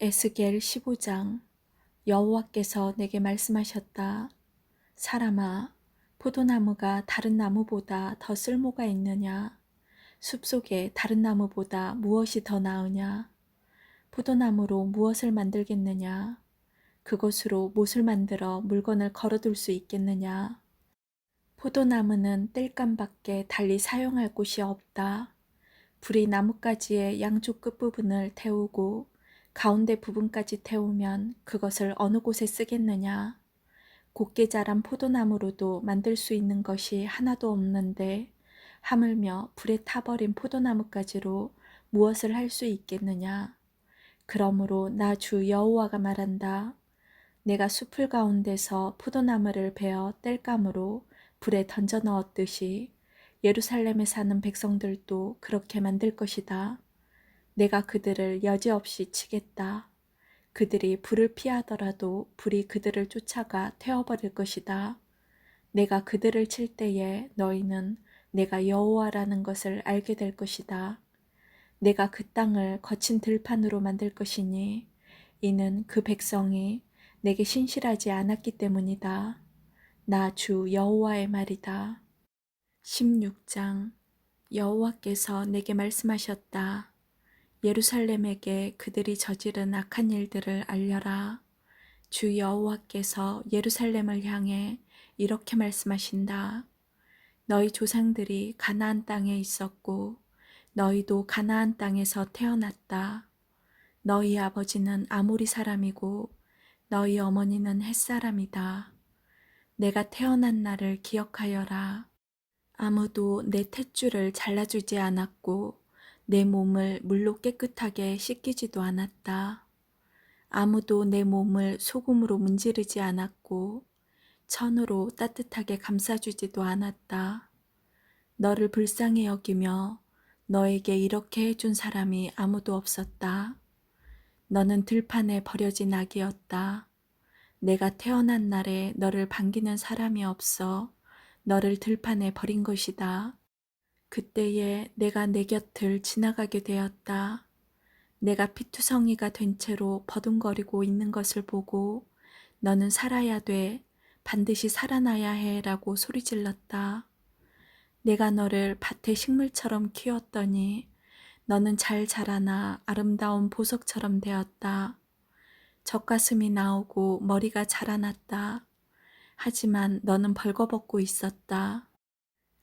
에스겔 15장. 여호와께서 내게 말씀하셨다. 사람아, 포도나무가 다른 나무보다 더 쓸모가 있느냐? 숲속에 다른 나무보다 무엇이 더 나으냐? 포도나무로 무엇을 만들겠느냐? 그것으로 못을 만들어 물건을 걸어둘 수 있겠느냐? 포도나무는 땔감밖에 달리 사용할 곳이 없다. 불이 나뭇가지의 양쪽 끝부분을 태우고 가운데 부분까지 태우면 그것을 어느 곳에 쓰겠느냐? 곱게 자란 포도나무로도 만들 수 있는 것이 하나도 없는데 하물며 불에 타버린 포도나무까지로 무엇을 할 수 있겠느냐? 그러므로 나 주 여호와가 말한다. 내가 숲을 가운데서 포도나무를 베어 땔감으로 불에 던져 넣었듯이 예루살렘에 사는 백성들도 그렇게 만들 것이다. 내가 그들을 여지없이 치겠다. 그들이 불을 피하더라도 불이 그들을 쫓아가 태워버릴 것이다. 내가 그들을 칠 때에 너희는 내가 여호와라는 것을 알게 될 것이다. 내가 그 땅을 거친 들판으로 만들 것이니 이는 그 백성이 내게 신실하지 않았기 때문이다. 나 주 여호와의 말이다. 16장. 여호와께서 내게 말씀하셨다. 예루살렘에게 그들이 저지른 악한 일들을 알려라. 주 여호와께서 예루살렘을 향해 이렇게 말씀하신다. 너희 조상들이 가나안 땅에 있었고 너희도 가나안 땅에서 태어났다. 너희 아버지는 아모리 사람이고 너희 어머니는 헷 사람이다. 내가 태어난 날을 기억하여라. 아무도 내 탯줄을 잘라주지 않았고 내 몸을 물로 깨끗하게 씻기지도 않았다. 아무도 내 몸을 소금으로 문지르지 않았고 천으로 따뜻하게 감싸주지도 않았다. 너를 불쌍히 여기며 너에게 이렇게 해준 사람이 아무도 없었다. 너는 들판에 버려진 낙이었다. 내가 태어난 날에 너를 반기는 사람이 없어 너를 들판에 버린 것이다. 그때에 내가 내 곁을 지나가게 되었다. 내가 피투성이가 된 채로 버둥거리고 있는 것을 보고 너는 살아야 돼, 반드시 살아나야 해 라고 소리질렀다. 내가 너를 밭의 식물처럼 키웠더니 너는 잘 자라나 아름다운 보석처럼 되었다. 젖가슴이 나오고 머리가 자라났다. 하지만 너는 벌거벗고 있었다.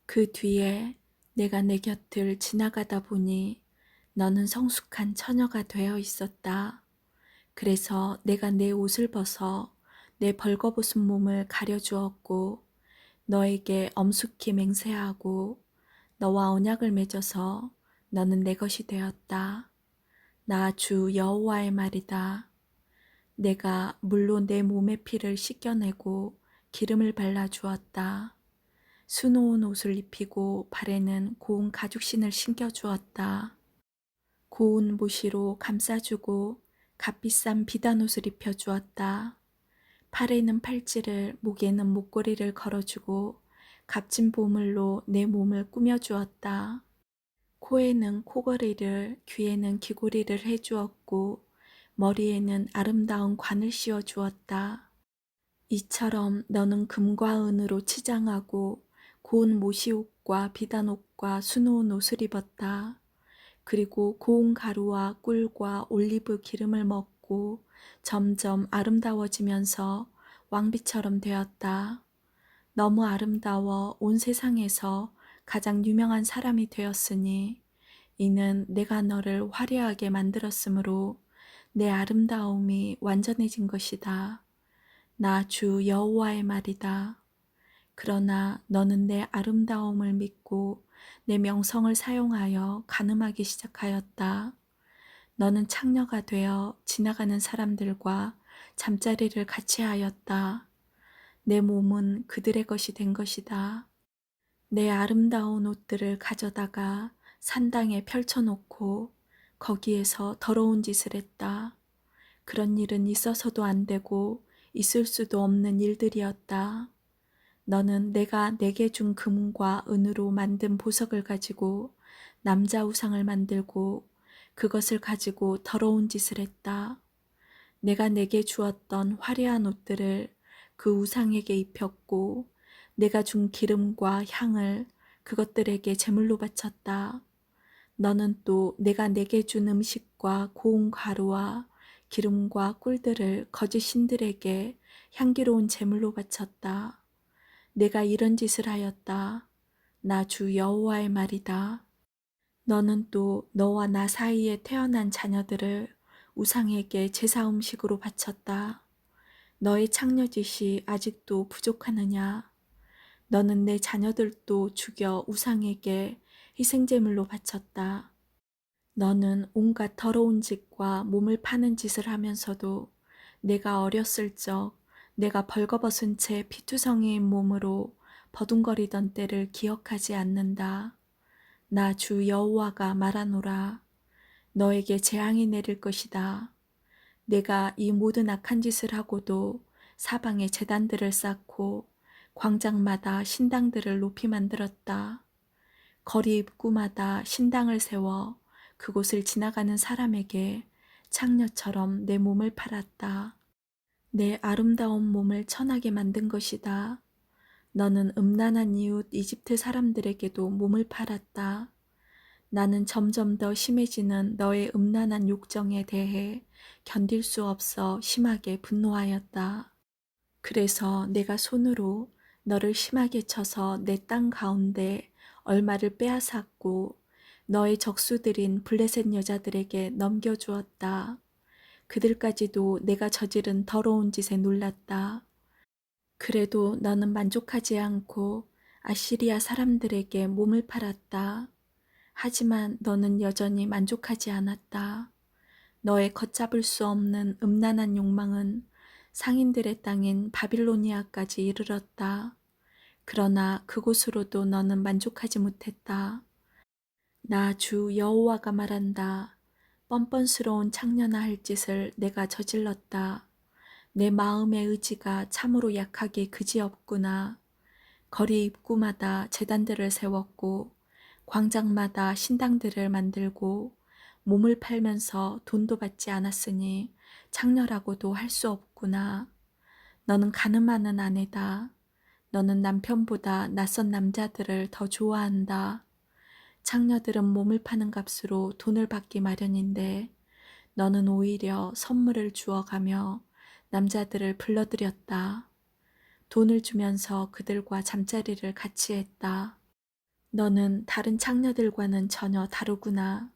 그 뒤에 내가 내 곁을 지나가다 보니 너는 성숙한 처녀가 되어 있었다. 그래서 내가 내 옷을 벗어 내 벌거벗은 몸을 가려주었고 너에게 엄숙히 맹세하고 너와 언약을 맺어서 너는 내 것이 되었다. 나 주 여호와의 말이다. 내가 물로 내 몸의 피를 씻겨내고 기름을 발라주었다. 수놓은 옷을 입히고 발에는 고운 가죽신을 신겨주었다. 고운 모시로 감싸주고 값비싼 비단옷을 입혀주었다. 팔에는 팔찌를, 목에는 목걸이를 걸어주고 값진 보물로 내 몸을 꾸며주었다. 코에는 코걸이를, 귀에는 귀고리를 해주었고 머리에는 아름다운 관을 씌워주었다. 이처럼 너는 금과 은으로 치장하고 고운 모시옷과 비단옷과 수놓은 옷을 입었다. 그리고 고운 가루와 꿀과 올리브 기름을 먹고 점점 아름다워지면서 왕비처럼 되었다. 너무 아름다워 온 세상에서 가장 유명한 사람이 되었으니 이는 내가 너를 화려하게 만들었으므로 내 아름다움이 완전해진 것이다. 나 주 여호와의 말이다. 그러나 너는 내 아름다움을 믿고 내 명성을 사용하여 간음하기 시작하였다. 너는 창녀가 되어 지나가는 사람들과 잠자리를 같이 하였다. 내 몸은 그들의 것이 된 것이다. 내 아름다운 옷들을 가져다가 산당에 펼쳐놓고 거기에서 더러운 짓을 했다. 그런 일은 있어서도 안 되고 있을 수도 없는 일들이었다. 너는 내가 내게 준 금과 은으로 만든 보석을 가지고 남자 우상을 만들고 그것을 가지고 더러운 짓을 했다. 내가 내게 주었던 화려한 옷들을 그 우상에게 입혔고 내가 준 기름과 향을 그것들에게 제물로 바쳤다. 너는 또 내가 내게 준 음식과 고운 가루와 기름과 꿀들을 거짓 신들에게 향기로운 제물로 바쳤다. 내가 이런 짓을 하였다. 나 주 여호와의 말이다. 너는 또 너와 나 사이에 태어난 자녀들을 우상에게 제사 음식으로 바쳤다. 너의 창녀짓이 아직도 부족하느냐? 너는 내 자녀들도 죽여 우상에게 희생제물로 바쳤다. 너는 온갖 더러운 짓과 몸을 파는 짓을 하면서도 내가 어렸을 적 내가 벌거벗은 채 피투성이인 몸으로 버둥거리던 때를 기억하지 않는다. 나 주 여호와가 말하노라. 너에게 재앙이 내릴 것이다. 내가 이 모든 악한 짓을 하고도 사방에 제단들을 쌓고 광장마다 신당들을 높이 만들었다. 거리 입구마다 신당을 세워 그곳을 지나가는 사람에게 창녀처럼 내 몸을 팔았다. 내 아름다운 몸을 천하게 만든 것이다. 너는 음란한 이웃 이집트 사람들에게도 몸을 팔았다. 나는 점점 더 심해지는 너의 음란한 욕정에 대해 견딜 수 없어 심하게 분노하였다. 그래서 내가 손으로 너를 심하게 쳐서 내 땅 가운데 얼마를 빼앗았고 너의 적수들인 블레셋 여자들에게 넘겨주었다. 그들까지도 내가 저지른 더러운 짓에 놀랐다. 그래도 너는 만족하지 않고 아시리아 사람들에게 몸을 팔았다. 하지만 너는 여전히 만족하지 않았다. 너의 걷잡을 수 없는 음란한 욕망은 상인들의 땅인 바빌로니아까지 이르렀다. 그러나 그곳으로도 너는 만족하지 못했다. 나 주 여호와가 말한다. 뻔뻔스러운 창녀나 할 짓을 내가 저질렀다. 내 마음의 의지가 참으로 약하게 그지없구나. 거리 입구마다 제단들을 세웠고 광장마다 신당들을 만들고 몸을 팔면서 돈도 받지 않았으니 창녀라고도 할 수 없구나. 너는 가늠하는 아내다. 너는 남편보다 낯선 남자들을 더 좋아한다. 창녀들은 몸을 파는 값으로 돈을 받기 마련인데 너는 오히려 선물을 주어가며 남자들을 불러들였다. 돈을 주면서 그들과 잠자리를 같이 했다. 너는 다른 창녀들과는 전혀 다르구나.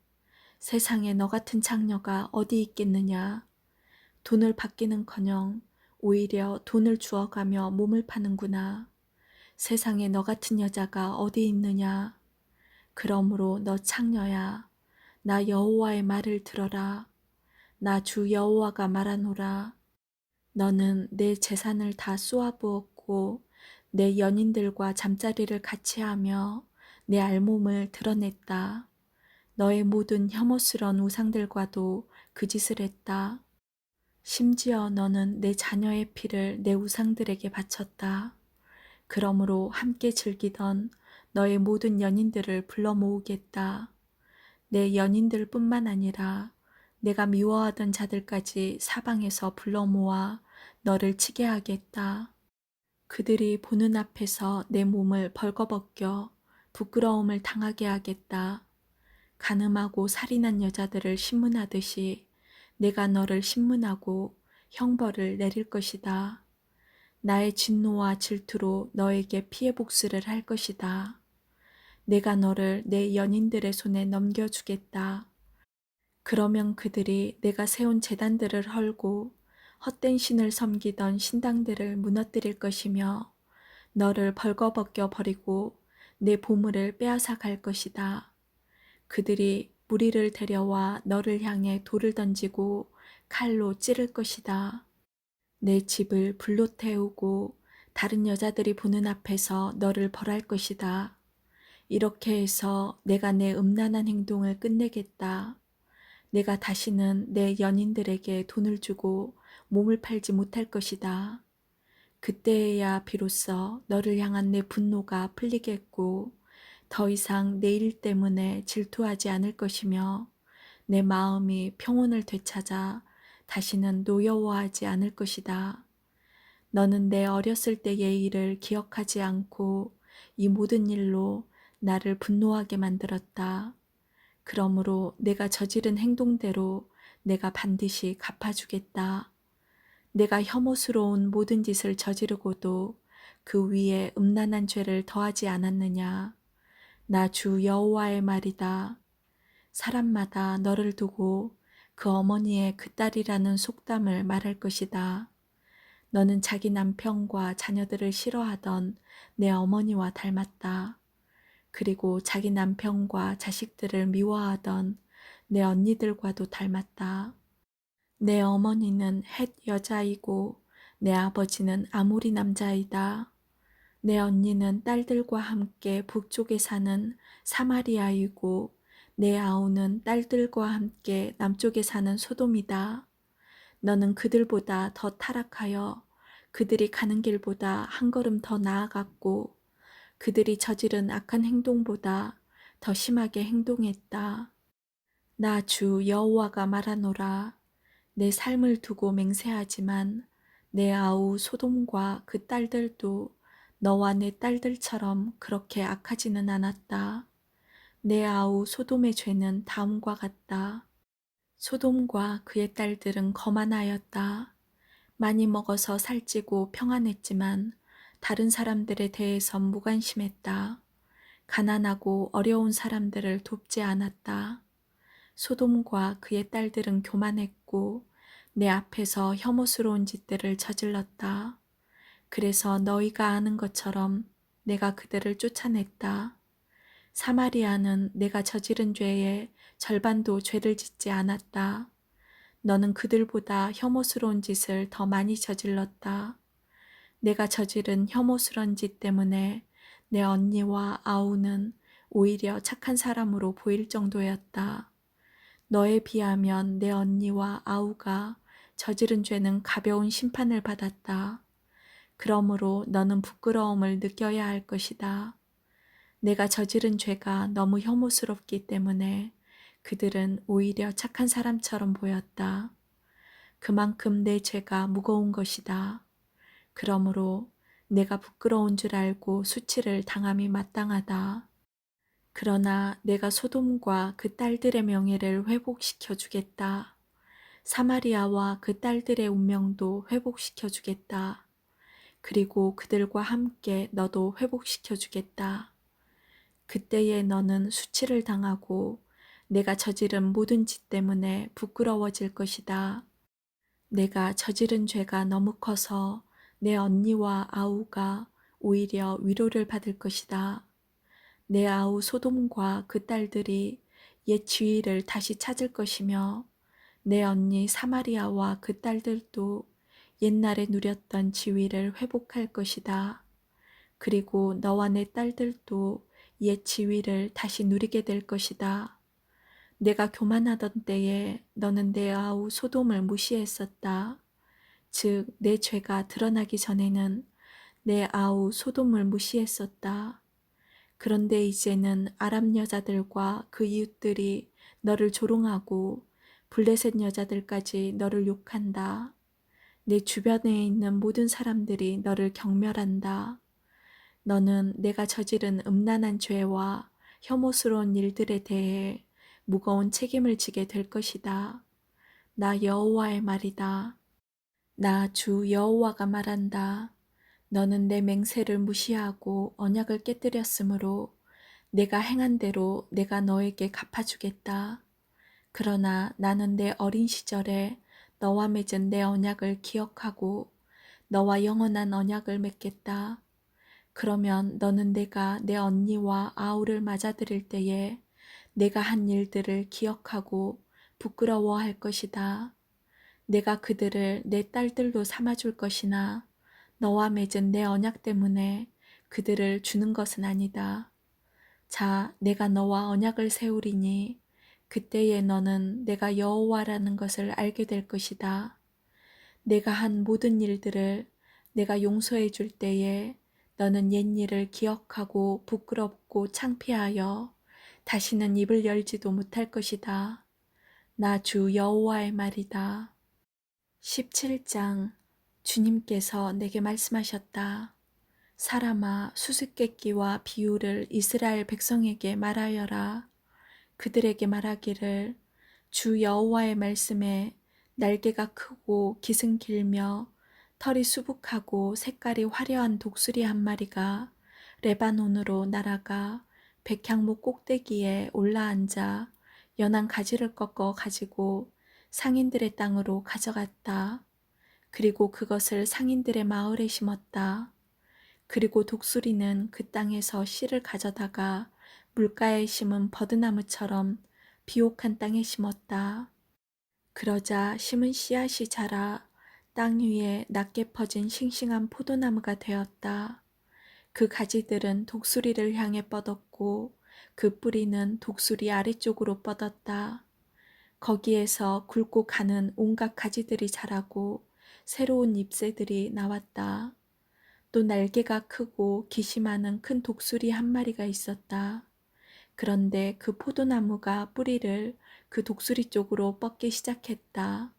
세상에 너 같은 창녀가 어디 있겠느냐. 돈을 받기는커녕 오히려 돈을 주어가며 몸을 파는구나. 세상에 너 같은 여자가 어디 있느냐. 그러므로 너 창녀야. 나 여호와의 말을 들어라. 나 주 여호와가 말하노라. 너는 내 재산을 다 쏘아부었고 내 연인들과 잠자리를 같이 하며 내 알몸을 드러냈다. 너의 모든 혐오스러운 우상들과도 그 짓을 했다. 심지어 너는 내 자녀의 피를 내 우상들에게 바쳤다. 그러므로 함께 즐기던 너의 모든 연인들을 불러 모으겠다. 내 연인들뿐만 아니라 내가 미워하던 자들까지 사방에서 불러 모아 너를 치게 하겠다. 그들이 보는 앞에서 내 몸을 벌거벗겨 부끄러움을 당하게 하겠다. 간음하고 살인한 여자들을 신문하듯이 내가 너를 신문하고 형벌을 내릴 것이다. 나의 진노와 질투로 너에게 피해 복수를 할 것이다. 내가 너를 내 연인들의 손에 넘겨주겠다. 그러면 그들이 내가 세운 제단들을 헐고 헛된 신을 섬기던 신당들을 무너뜨릴 것이며 너를 벌거벗겨 버리고 내 보물을 빼앗아 갈 것이다. 그들이 무리를 데려와 너를 향해 돌을 던지고 칼로 찌를 것이다. 내 집을 불로 태우고 다른 여자들이 보는 앞에서 너를 벌할 것이다. 이렇게 해서 내가 내 음란한 행동을 끝내겠다. 내가 다시는 내 연인들에게 돈을 주고 몸을 팔지 못할 것이다. 그때에야 비로소 너를 향한 내 분노가 풀리겠고 더 이상 내 일 때문에 질투하지 않을 것이며 내 마음이 평온을 되찾아 다시는 노여워하지 않을 것이다. 너는 내 어렸을 때의 일을 기억하지 않고 이 모든 일로 나를 분노하게 만들었다. 그러므로 내가 저지른 행동대로 내가 반드시 갚아주겠다. 내가 혐오스러운 모든 짓을 저지르고도 그 위에 음란한 죄를 더하지 않았느냐. 나 주 여호와의 말이다. 사람마다 너를 두고 그 어머니의 그 딸이라는 속담을 말할 것이다. 너는 자기 남편과 자녀들을 싫어하던 내 어머니와 닮았다. 그리고 자기 남편과 자식들을 미워하던 내 언니들과도 닮았다. 내 어머니는 헷 여자이고 내 아버지는 아모리 남자이다. 내 언니는 딸들과 함께 북쪽에 사는 사마리아이고 내 아우는 딸들과 함께 남쪽에 사는 소돔이다. 너는 그들보다 더 타락하여 그들이 가는 길보다 한 걸음 더 나아갔고 그들이 저지른 악한 행동보다 더 심하게 행동했다. 나 주 여호와가 말하노라. 내 삶을 두고 맹세하지만 내 아우 소돔과 그 딸들도 너와 내 딸들처럼 그렇게 악하지는 않았다. 내 아우 소돔의 죄는 다음과 같다. 소돔과 그의 딸들은 거만하였다. 많이 먹어서 살찌고 평안했지만 다른 사람들에 대해선 무관심했다. 가난하고 어려운 사람들을 돕지 않았다. 소돔과 그의 딸들은 교만했고 내 앞에서 혐오스러운 짓들을 저질렀다. 그래서 너희가 아는 것처럼 내가 그들을 쫓아냈다. 사마리아는 내가 저지른 죄의 절반도 죄를 짓지 않았다. 너는 그들보다 혐오스러운 짓을 더 많이 저질렀다. 내가 저지른 혐오스러운 짓 때문에 내 언니와 아우는 오히려 착한 사람으로 보일 정도였다. 너에 비하면 내 언니와 아우가 저지른 죄는 가벼운 심판을 받았다. 그러므로 너는 부끄러움을 느껴야 할 것이다. 내가 저지른 죄가 너무 혐오스럽기 때문에 그들은 오히려 착한 사람처럼 보였다. 그만큼 내 죄가 무거운 것이다. 그러므로 내가 부끄러운 줄 알고 수치를 당함이 마땅하다. 그러나 내가 소돔과 그 딸들의 명예를 회복시켜 주겠다. 사마리아와 그 딸들의 운명도 회복시켜 주겠다. 그리고 그들과 함께 너도 회복시켜 주겠다. 그때에 너는 수치를 당하고 내가 저지른 모든 짓 때문에 부끄러워질 것이다. 내가 저지른 죄가 너무 커서 내 언니와 아우가 오히려 위로를 받을 것이다. 내 아우 소돔과 그 딸들이 옛 지위를 다시 찾을 것이며 내 언니 사마리아와 그 딸들도 옛날에 누렸던 지위를 회복할 것이다. 그리고 너와 내 딸들도 옛 지위를 다시 누리게 될 것이다. 내가 교만하던 때에 너는 내 아우 소돔을 무시했었다. 즉, 내 죄가 드러나기 전에는 내 아우 소돔을 무시했었다. 그런데 이제는 아람 여자들과 그 이웃들이 너를 조롱하고 블레셋 여자들까지 너를 욕한다. 내 주변에 있는 모든 사람들이 너를 경멸한다. 너는 내가 저지른 음란한 죄와 혐오스러운 일들에 대해 무거운 책임을 지게 될 것이다. 나 여호와의 말이다. 나 주 여호와가 말한다. 너는 내 맹세를 무시하고 언약을 깨뜨렸으므로 내가 행한 대로 내가 너에게 갚아주겠다. 그러나 나는 내 어린 시절에 너와 맺은 내 언약을 기억하고 너와 영원한 언약을 맺겠다. 그러면 너는 내가 내 언니와 아우를 맞아들일 때에 내가 한 일들을 기억하고 부끄러워할 것이다. 내가 그들을 내 딸들로 삼아줄 것이나 너와 맺은 내 언약 때문에 그들을 주는 것은 아니다. 자, 내가 너와 언약을 세우리니 그때에 너는 내가 여호와라는 것을 알게 될 것이다. 내가 한 모든 일들을 내가 용서해 줄 때에 너는 옛 일을 기억하고 부끄럽고 창피하여 다시는 입을 열지도 못할 것이다. 나 주 여호와의 말이다. 17장. 주님께서 내게 말씀하셨다. 사람아, 수수께끼와 비유를 이스라엘 백성에게 말하여라. 그들에게 말하기를, 주 여호와의 말씀에 날개가 크고 깃은 길며 털이 수북하고 색깔이 화려한 독수리 한 마리가 레바논으로 날아가 백향목 꼭대기에 올라앉아 연한 가지를 꺾어 가지고 상인들의 땅으로 가져갔다. 그리고 그것을 상인들의 마을에 심었다. 그리고 독수리는 그 땅에서 씨를 가져다가 물가에 심은 버드나무처럼 비옥한 땅에 심었다. 그러자 심은 씨앗이 자라 땅 위에 낮게 퍼진 싱싱한 포도나무가 되었다. 그 가지들은 독수리를 향해 뻗었고 그 뿌리는 독수리 아래쪽으로 뻗었다. 거기에서 굵고 가는 온갖 가지들이 자라고 새로운 잎새들이 나왔다. 또 날개가 크고 깃이 많은 큰 독수리 한 마리가 있었다. 그런데 그 포도나무가 뿌리를 그 독수리 쪽으로 뻗기 시작했다.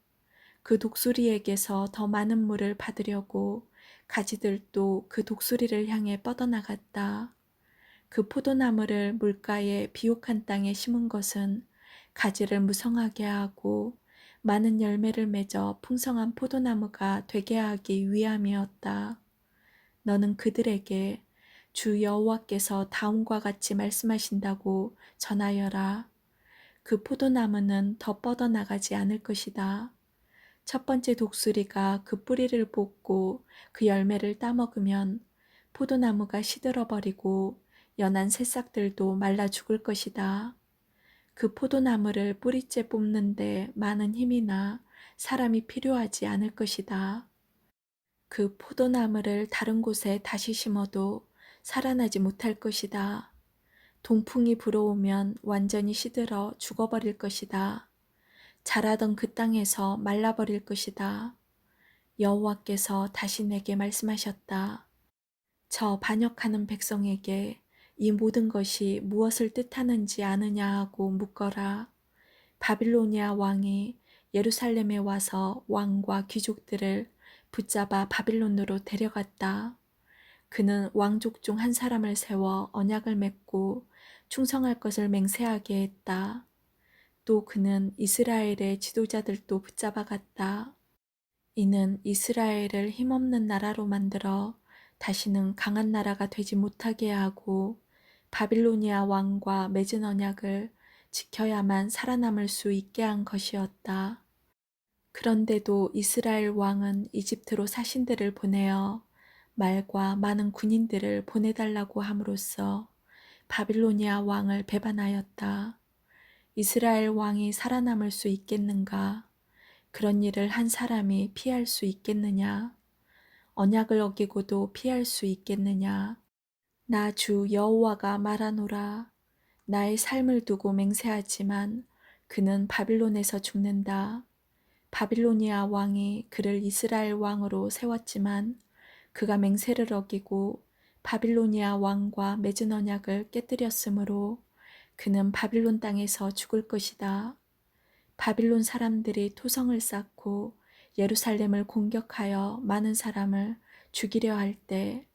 그 독수리에게서 더 많은 물을 받으려고 가지들도 그 독수리를 향해 뻗어나갔다. 그 포도나무를 물가에 비옥한 땅에 심은 것은 가지를 무성하게 하고 많은 열매를 맺어 풍성한 포도나무가 되게 하기 위함이었다. 너는 그들에게 주 여호와께서 다음과 같이 말씀하신다고 전하여라. 그 포도나무는 더 뻗어나가지 않을 것이다. 첫 번째 독수리가 그 뿌리를 뽑고 그 열매를 따먹으면 포도나무가 시들어버리고 연한 새싹들도 말라 죽을 것이다. 그 포도나무를 뿌리째 뽑는데 많은 힘이나 사람이 필요하지 않을 것이다. 그 포도나무를 다른 곳에 다시 심어도 살아나지 못할 것이다. 동풍이 불어오면 완전히 시들어 죽어버릴 것이다. 자라던 그 땅에서 말라버릴 것이다. 여호와께서 다시 내게 말씀하셨다. 저 반역하는 백성에게 이 모든 것이 무엇을 뜻하는지 아느냐 하고 묻거라. 바빌로니아 왕이 예루살렘에 와서 왕과 귀족들을 붙잡아 바빌론으로 데려갔다. 그는 왕족 중 한 사람을 세워 언약을 맺고 충성할 것을 맹세하게 했다. 또 그는 이스라엘의 지도자들도 붙잡아갔다. 이는 이스라엘을 힘없는 나라로 만들어 다시는 강한 나라가 되지 못하게 하고 바빌로니아 왕과 맺은 언약을 지켜야만 살아남을 수 있게 한 것이었다. 그런데도 이스라엘 왕은 이집트로 사신들을 보내어 말과 많은 군인들을 보내달라고 함으로써 바빌로니아 왕을 배반하였다. 이스라엘 왕이 살아남을 수 있겠는가? 그런 일을 한 사람이 피할 수 있겠느냐? 언약을 어기고도 피할 수 있겠느냐? 나 주 여호와가 말하노라. 나의 삶을 두고 맹세하지만 그는 바빌론에서 죽는다. 바빌로니아 왕이 그를 이스라엘 왕으로 세웠지만 그가 맹세를 어기고 바빌로니아 왕과 맺은 언약을 깨뜨렸으므로 그는 바빌론 땅에서 죽을 것이다. 바빌론 사람들이 토성을 쌓고 예루살렘을 공격하여 많은 사람을 죽이려 할 때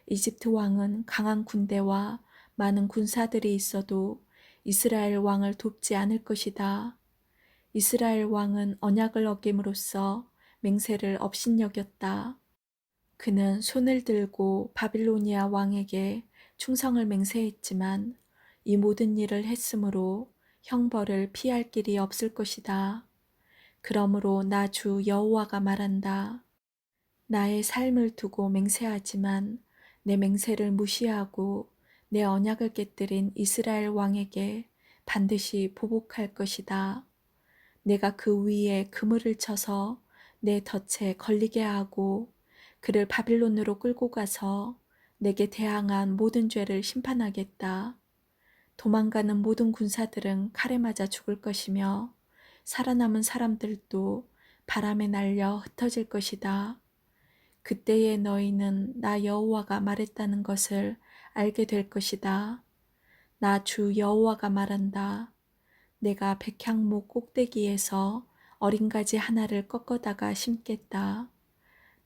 이집트 왕은 강한 군대와 많은 군사들이 있어도 이스라엘 왕을 돕지 않을 것이다. 이스라엘 왕은 언약을 어김으로써 맹세를 업신여겼다. 그는 손을 들고 바빌로니아 왕에게 충성을 맹세했지만 이 모든 일을 했으므로 형벌을 피할 길이 없을 것이다. 그러므로 나 주 여호와가 말한다. 나의 삶을 두고 맹세하지만 내 맹세를 무시하고 내 언약을 깨뜨린 이스라엘 왕에게 반드시 보복할 것이다. 내가 그 위에 그물을 쳐서 내 덫에 걸리게 하고 그를 바빌론으로 끌고 가서 내게 대항한 모든 죄를 심판하겠다. 도망가는 모든 군사들은 칼에 맞아 죽을 것이며 살아남은 사람들도 바람에 날려 흩어질 것이다. 그때에 너희는 나 여호와가 말했다는 것을 알게 될 것이다. 나 주 여호와가 말한다. 내가 백향목 꼭대기에서 어린 가지 하나를 꺾어다가 심겠다.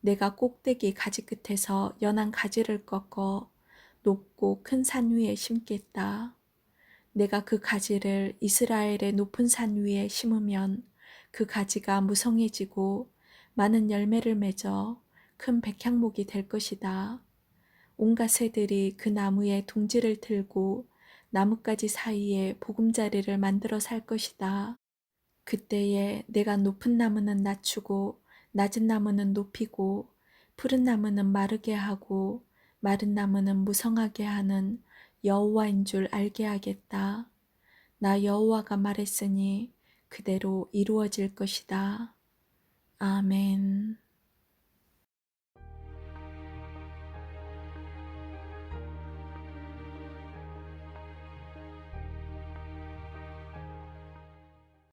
내가 꼭대기 가지 끝에서 연한 가지를 꺾어 높고 큰 산 위에 심겠다. 내가 그 가지를 이스라엘의 높은 산 위에 심으면 그 가지가 무성해지고 많은 열매를 맺어 큰 백향목이 될 것이다. 온갖 새들이 그 나무에 둥지를 틀고 나뭇가지 사이에 보금자리를 만들어 살 것이다. 그때에 내가 높은 나무는 낮추고 낮은 나무는 높이고 푸른 나무는 마르게 하고 마른 나무는 무성하게 하는 여호와인 줄 알게 하겠다. 나 여호와가 말했으니 그대로 이루어질 것이다. 아멘.